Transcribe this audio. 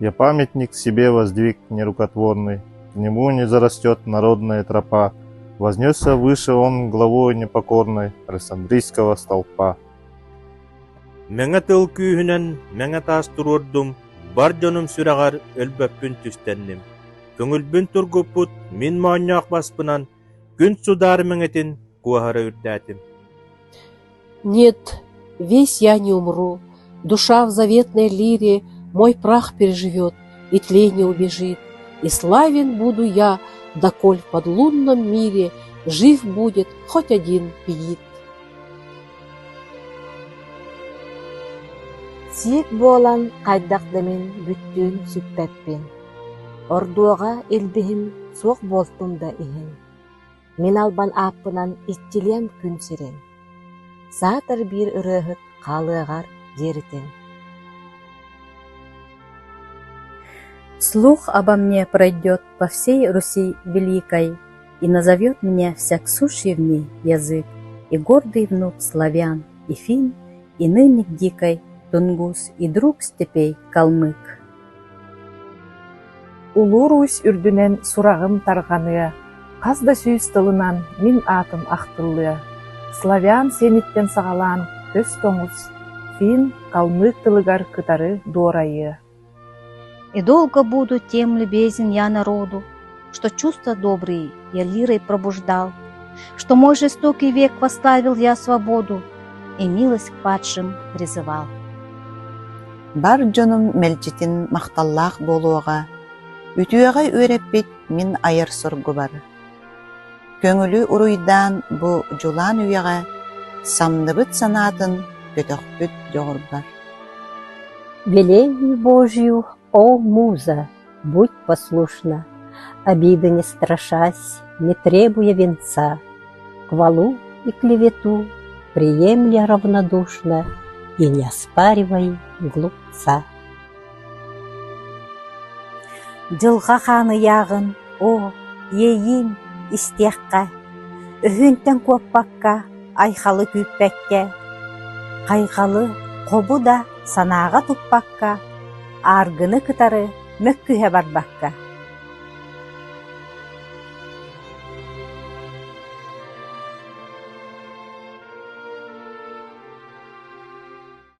Я памятник себе воздвиг нерукотворный, к нему не зарастет народная тропа. Вознесся выше он главой непокорной Александрийского столпа. Меңе тыл күйінен меңе тас турурдум, бар жонум сүрағар өлбөппүн түстенним. Көңүлбүн тургуппут мин мааньяк баспынан, күн судар меңетин куахара үрдәтим. Нет, весь я не умру, душа в заветной лире мой прах переживет и тление убежит, и славен буду я, доколь в подлунном мире жив будет хоть один пиит. Сик болан кайдактымын бүттүн сүппеппин. Ордуога элбихим суок болтум да ихин. Мен албан аппынан итчилем күн сирен. Саатар бир ырыхыт калыгар жеритен. Слух обо мне пройдет по всей Руси великой, и назовет меня всяк сущий в ней язык, и гордый внук славян, и фин, и ныне дикой тунгус, и друг степей калмык. Улуу Русь үрдүнен сурагым тарганы, казда сүйүс тылынан мин атым актыллы. Славян сениттен сагалан көз тоңуз, фин, калмык тылыгар кытары дуорайы. И долго буду тем любезен я народу, что чувства добрые я лирой пробуждал, что мой жестокий век поставил я свободу и милость к падшим призывал. Бар жонум мелчитин макталлах болуога, үтүөгө өреппит мин айыр соргу бар. Көңүлү уруйдан бу жулан үйеге самныбыт санатын көтөкпүт жогор бар. Велению Божью, о муза, будь послушна, обиды не страшась, не требуя венца, хвалу и клевету приемля равнодушно и не оспаривай глупца. Жылға ханы яғын, о, ейім истеққа, үхінтен көппаққа, айхалы күйпәкке, қайқалы қобу да санаға тұппаққа, аргыны кытары мөккүһэ барбакка.